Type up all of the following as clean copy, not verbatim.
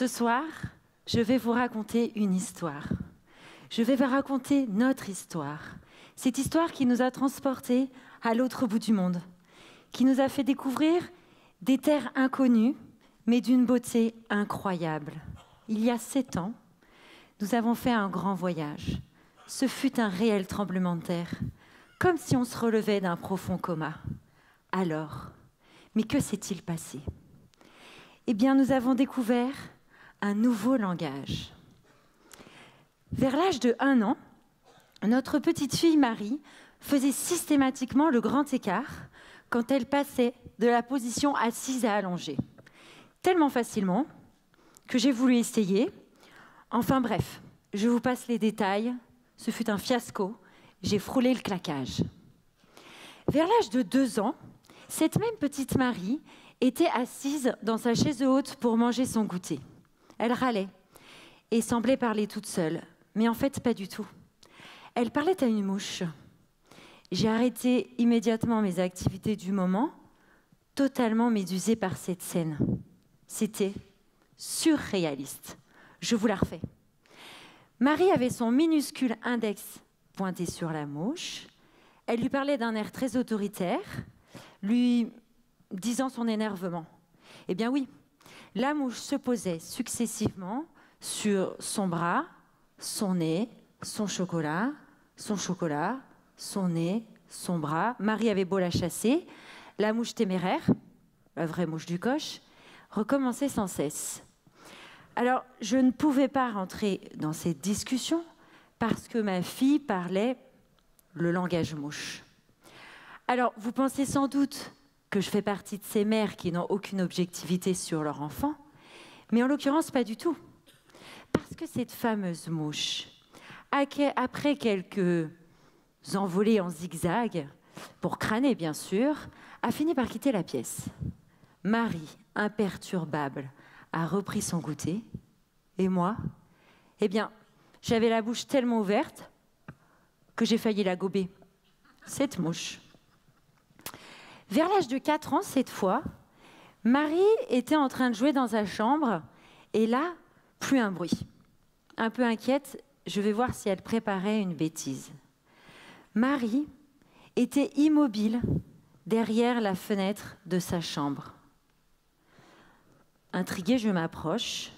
Ce soir, je vais vous raconter une histoire. Je vais vous raconter notre histoire. Cette histoire qui nous a transportés à l'autre bout du monde, qui nous a fait découvrir des terres inconnues, mais d'une beauté incroyable. Il y a 7 ans, nous avons fait un grand voyage. Ce fut un réel tremblement de terre, comme si on se relevait d'un profond coma. Alors, mais que s'est-il passé? Eh bien, nous avons découvert un nouveau langage. Vers l'âge de 1 an, notre petite fille Marie faisait systématiquement le grand écart quand elle passait de la position assise à allongée. Tellement facilement que j'ai voulu essayer. Enfin bref, je vous passe les détails. Ce fut un fiasco. J'ai frôlé le claquage. Vers l'âge de 2 ans, cette même petite Marie était assise dans sa chaise haute pour manger son goûter. Elle râlait et semblait parler toute seule, mais en fait pas du tout. Elle parlait à une mouche. J'ai arrêté immédiatement mes activités du moment, totalement médusée par cette scène. C'était surréaliste. Je vous la refais. Marie avait son minuscule index pointé sur la mouche. Elle lui parlait d'un air très autoritaire, lui disant son énervement. Eh bien oui, la mouche se posait successivement sur son bras, son nez, son chocolat, son nez, son bras. Marie avait beau la chasser, la mouche téméraire, la vraie mouche du coche, recommençait sans cesse. Alors, je ne pouvais pas rentrer dans cette discussion parce que ma fille parlait le langage mouche. Alors, vous pensez sans doute que je fais partie de ces mères qui n'ont aucune objectivité sur leur enfant, mais en l'occurrence, pas du tout. Parce que cette fameuse mouche, après quelques envolées en zigzag, pour crâner bien sûr, a fini par quitter la pièce. Marie, imperturbable, a repris son goûter. Et moi, eh bien, j'avais la bouche tellement ouverte que j'ai failli la gober. Cette mouche. Vers l'âge de 4 ans, cette fois, Marie était en train de jouer dans sa chambre et là, plus un bruit. Un peu inquiète, je vais voir si elle préparait une bêtise. Marie était immobile derrière la fenêtre de sa chambre. Intriguée, je m'approche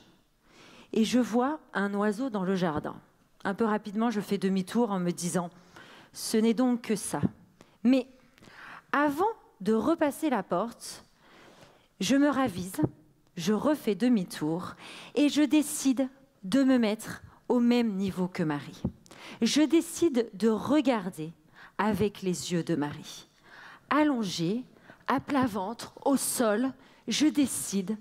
et je vois un oiseau dans le jardin. Un peu rapidement, je fais demi-tour en me disant « ce n'est donc que ça ». Mais avant de repasser la porte, je me ravise, je refais demi-tour et je décide de me mettre au même niveau que Marie. Je décide de regarder avec les yeux de Marie. Allongée, à plat ventre, au sol, je décide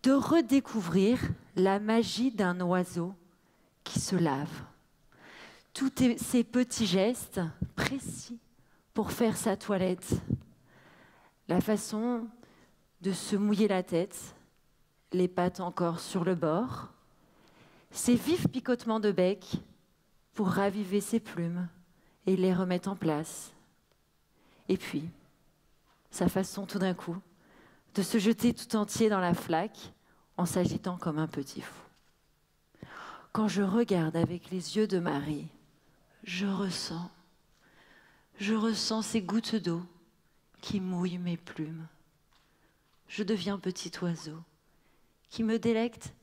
de redécouvrir la magie d'un oiseau qui se lave. Tous ces petits gestes précis pour faire sa toilette. La façon de se mouiller la tête, les pattes encore sur le bord. Ces vifs picotements de bec pour raviver ses plumes et les remettre en place. Et puis, sa façon tout d'un coup de se jeter tout entier dans la flaque en s'agitant comme un petit fou. Quand je regarde avec les yeux de Marie, je ressens ces gouttes d'eau qui mouillent mes plumes. Je deviens petit oiseau qui me délecte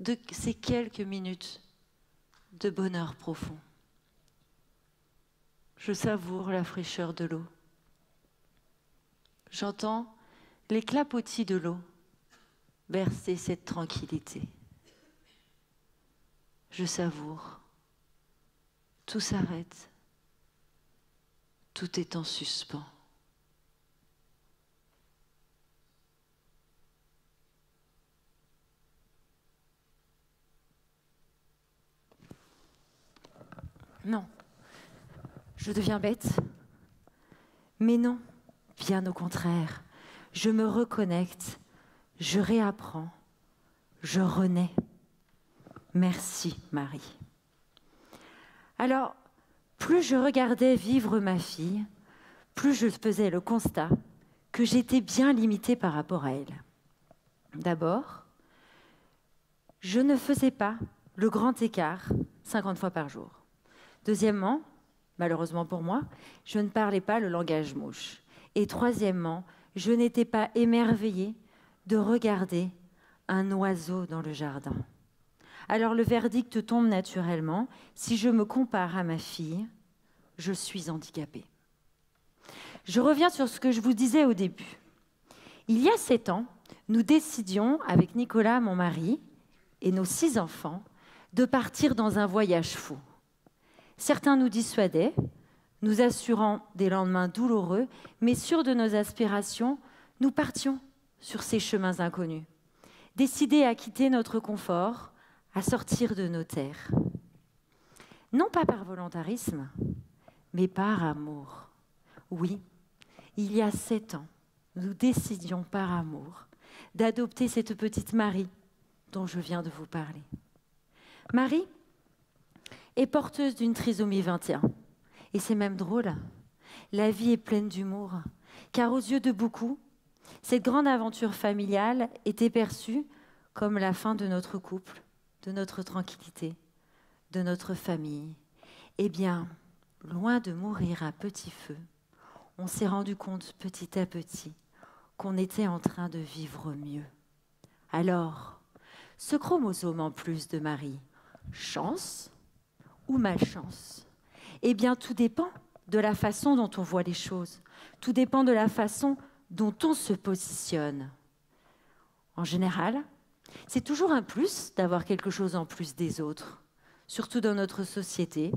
de ces quelques minutes de bonheur profond. Je savoure la fraîcheur de l'eau. J'entends les clapotis de l'eau bercer cette tranquillité. Je savoure. Tout s'arrête. Tout est en suspens. Non, je deviens bête. Mais non, bien au contraire. Je me reconnecte, je réapprends, je renais. Merci, Marie. Alors, plus je regardais vivre ma fille, plus je faisais le constat que j'étais bien limitée par rapport à elle. D'abord, je ne faisais pas le grand écart 50 fois par jour. Deuxièmement, malheureusement pour moi, je ne parlais pas le langage mouche. Et troisièmement, je n'étais pas émerveillée de regarder un oiseau dans le jardin. Alors le verdict tombe naturellement. Si je me compare à ma fille, je suis handicapée. Je reviens sur ce que je vous disais au début. Il y a 7 ans, nous décidions, avec Nicolas, mon mari, et nos 6 enfants, de partir dans un voyage fou. Certains nous dissuadaient, nous assurant des lendemains douloureux, mais sûrs de nos aspirations, nous partions sur ces chemins inconnus, décidés à quitter notre confort, à sortir de nos terres. Non pas par volontarisme, mais par amour. Oui, il y a 7 ans, nous décidions par amour d'adopter cette petite Marie dont je viens de vous parler. Marie est porteuse d'une trisomie 21. Et c'est même drôle. La vie est pleine d'humour, car aux yeux de beaucoup, cette grande aventure familiale était perçue comme la fin de notre couple, de notre tranquillité, de notre famille. Eh bien, loin de mourir à petit feu, on s'est rendu compte petit à petit qu'on était en train de vivre mieux. Alors, ce chromosome en plus de Marie, chance ou malchance? Eh bien, tout dépend de la façon dont on voit les choses. Tout dépend de la façon dont on se positionne. En général, c'est toujours un plus d'avoir quelque chose en plus des autres, surtout dans notre société,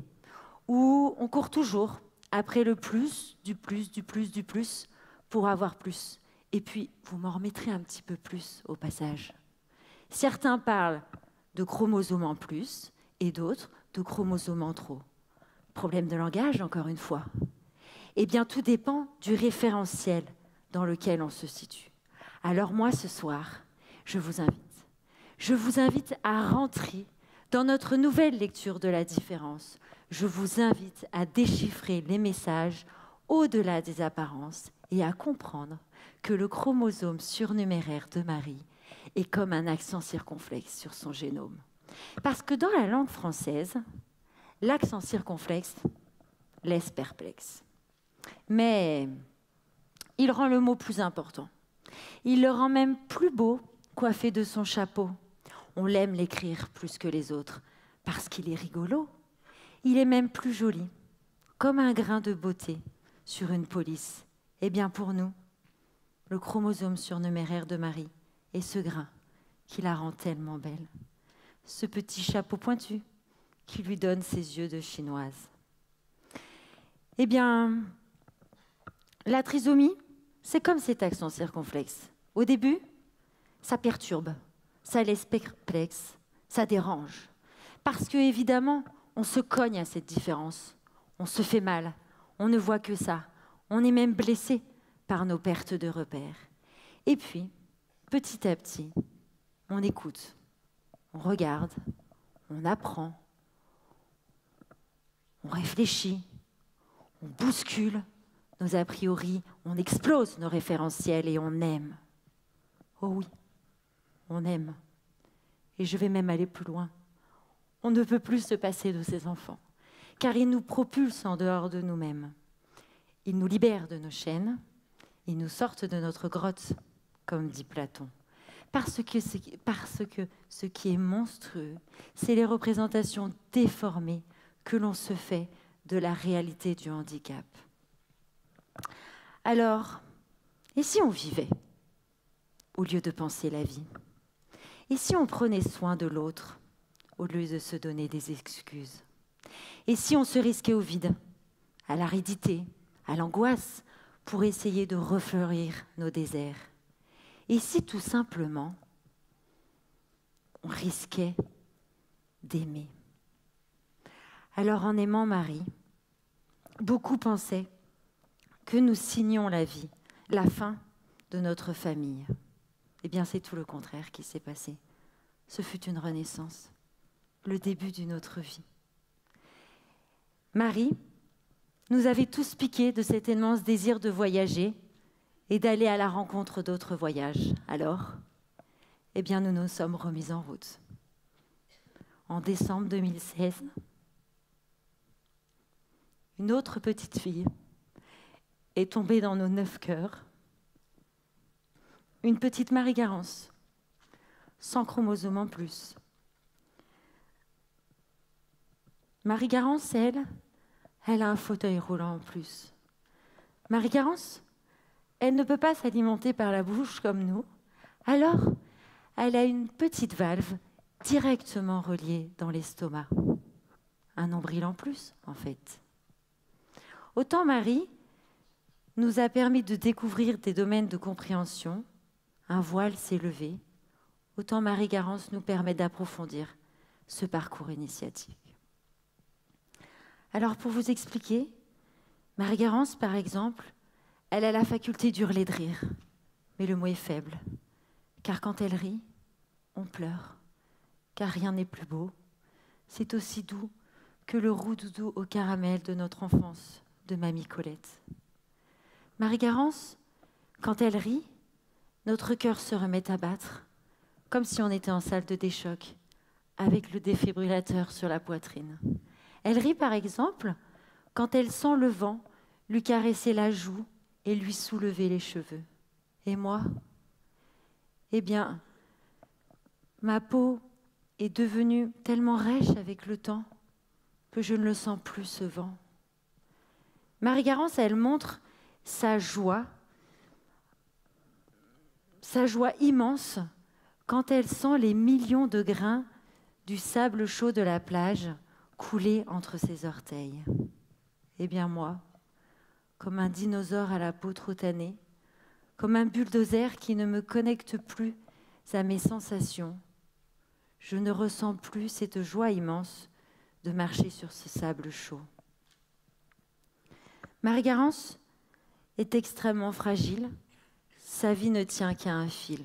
où on court toujours après le plus, du plus, du plus, du plus, pour avoir plus. Et puis, vous m'en remettrez un petit peu plus au passage. Certains parlent de chromosomes en plus et d'autres de chromosomes en trop. Problème de langage, encore une fois. Eh bien, tout dépend du référentiel dans lequel on se situe. Alors moi, ce soir, je vous invite à rentrer dans notre nouvelle lecture de la différence. Je vous invite à déchiffrer les messages au-delà des apparences et à comprendre que le chromosome surnuméraire de Marie est comme un accent circonflexe sur son génome. Parce que dans la langue française, l'accent circonflexe laisse perplexe. Mais il rend le mot plus important. Il le rend même plus beau, coiffé de son chapeau. On l'aime l'écrire plus que les autres, parce qu'il est rigolo. Il est même plus joli, comme un grain de beauté sur une police. Eh bien pour nous, le chromosome surnuméraire de Marie est ce grain qui la rend tellement belle. Ce petit chapeau pointu qui lui donne ses yeux de chinoise. Eh bien, la trisomie, c'est comme cet accent circonflexe. Au début, ça perturbe, ça laisse perplexe, ça dérange. Parce que, évidemment, on se cogne à cette différence. On se fait mal, on ne voit que ça. On est même blessé par nos pertes de repères. Et puis, petit à petit, on écoute, on regarde, on apprend, on réfléchit, on bouscule nos a priori, on explose nos référentiels et on aime. Oh oui, on aime. Et je vais même aller plus loin. On ne peut plus se passer de ces enfants, car ils nous propulsent en dehors de nous-mêmes. Ils nous libèrent de nos chaînes, ils nous sortent de notre grotte, comme dit Platon. Parce que ce qui est monstrueux, c'est les représentations déformées que l'on se fait de la réalité du handicap. Alors, et si on vivait au lieu de penser la vie? Et si on prenait soin de l'autre au lieu de se donner des excuses? Et si on se risquait au vide, à l'aridité, à l'angoisse, pour essayer de refleurir nos déserts? Et si tout simplement, on risquait d'aimer? Alors en aimant Marie, beaucoup pensaient que nous signions la vie, la fin de notre famille. Eh bien, c'est tout le contraire qui s'est passé. Ce fut une renaissance, le début d'une autre vie. Marie nous avait tous piqué de cet immense désir de voyager et d'aller à la rencontre d'autres voyages. Alors, eh bien, nous nous sommes remis en route. en décembre 2016, une autre petite fille est tombée dans nos 9 cœurs. Une petite Marie-Garance, sans chromosome en plus. Marie-Garance, elle a un fauteuil roulant en plus. Marie-Garance, elle ne peut pas s'alimenter par la bouche comme nous, alors elle a une petite valve directement reliée dans l'estomac. Un nombril en plus, en fait. Autant Marie nous a permis de découvrir des domaines de compréhension, un voile s'est levé, autant Marie-Garance nous permet d'approfondir ce parcours initiatique. Alors pour vous expliquer, Marie-Garance, par exemple, elle a la faculté d'hurler de rire, mais le mot est faible, car quand elle rit, on pleure, car rien n'est plus beau. C'est aussi doux que le roux doudou au caramel de notre enfance, de Mamie Colette. Marie-Garance, quand elle rit, notre cœur se remet à battre, comme si on était en salle de déchoc, avec le défibrillateur sur la poitrine. Elle rit par exemple quand elle sent le vent lui caresser la joue et lui soulever les cheveux. Et moi, eh bien, ma peau est devenue tellement rêche avec le temps que je ne le sens plus ce vent. Marie-Garance, elle montre sa joie immense quand elle sent les millions de grains du sable chaud de la plage couler entre ses orteils. Eh bien moi, comme un dinosaure à la peau trop tannée, comme un bulldozer qui ne me connecte plus à mes sensations, je ne ressens plus cette joie immense de marcher sur ce sable chaud. Marie-Garance est extrêmement fragile, sa vie ne tient qu'à un fil.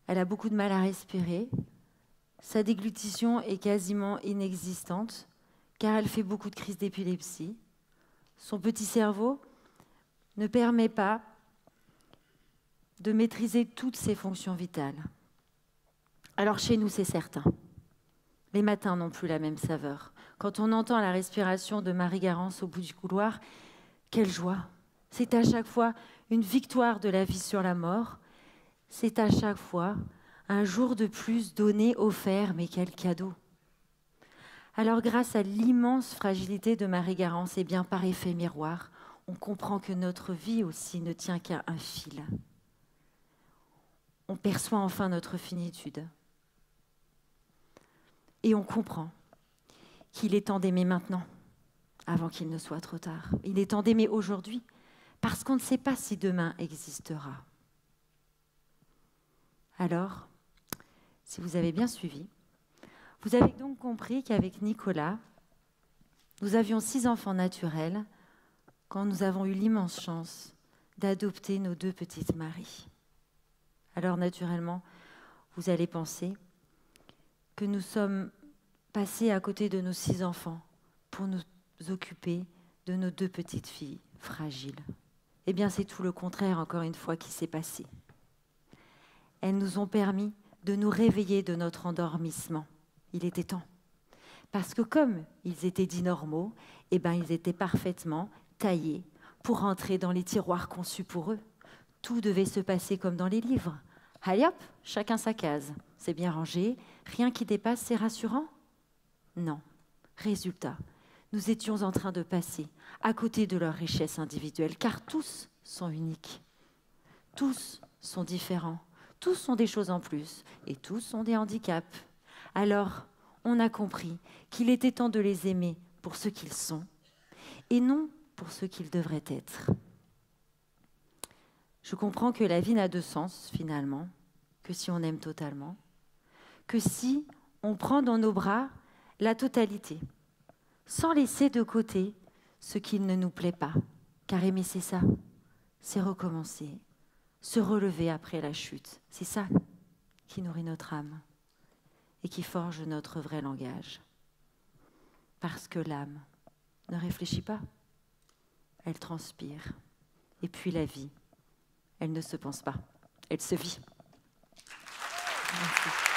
Elle a beaucoup de mal à respirer, sa déglutition est quasiment inexistante car elle fait beaucoup de crises d'épilepsie. Son petit cerveau ne permet pas de maîtriser toutes ses fonctions vitales. Alors chez nous, c'est certain. Les matins n'ont plus la même saveur. Quand on entend la respiration de Marie-Garance au bout du couloir, quelle joie! C'est à chaque fois une victoire de la vie sur la mort. C'est à chaque fois un jour de plus donné, offert, mais quel cadeau! Alors grâce à l'immense fragilité de Marie-Garance, et bien par effet miroir, on comprend que notre vie aussi ne tient qu'à un fil. On perçoit enfin notre finitude. Et on comprend qu'il est temps d'aimer maintenant, avant qu'il ne soit trop tard. Il est temps d'aimer aujourd'hui, parce qu'on ne sait pas si demain existera. Alors, si vous avez bien suivi, vous avez donc compris qu'avec Nicolas, nous avions 6 enfants naturels quand nous avons eu l'immense chance d'adopter nos 2 petites Marie. Alors naturellement, vous allez penser que nous sommes passés à côté de nos 6 enfants pour nous occuper de nos 2 petites filles fragiles. Eh bien, c'est tout le contraire, encore une fois, qui s'est passé. Elles nous ont permis de nous réveiller de notre endormissement. Il était temps. Parce que comme ils étaient dits normaux, eh ben, ils étaient parfaitement taillés pour entrer dans les tiroirs conçus pour eux. Tout devait se passer comme dans les livres. Allez hop, chacun sa case. C'est bien rangé, rien qui dépasse, c'est rassurant? Non. Résultat, nous étions en train de passer à côté de leur richesse individuelle, car tous sont uniques. Tous sont différents. Tous sont des choses en plus et tous sont des handicaps. Alors, on a compris qu'il était temps de les aimer pour ce qu'ils sont et non pour ce qu'ils devraient être. Je comprends que la vie n'a de sens, finalement, que si on aime totalement, que si on prend dans nos bras la totalité, sans laisser de côté ce qui ne nous plaît pas. Car aimer, c'est ça, c'est recommencer, se relever après la chute. C'est ça qui nourrit notre âme et qui forge notre vrai langage. Parce que l'âme ne réfléchit pas, elle transpire. Et puis la vie, elle ne se pense pas, elle se vit. Merci.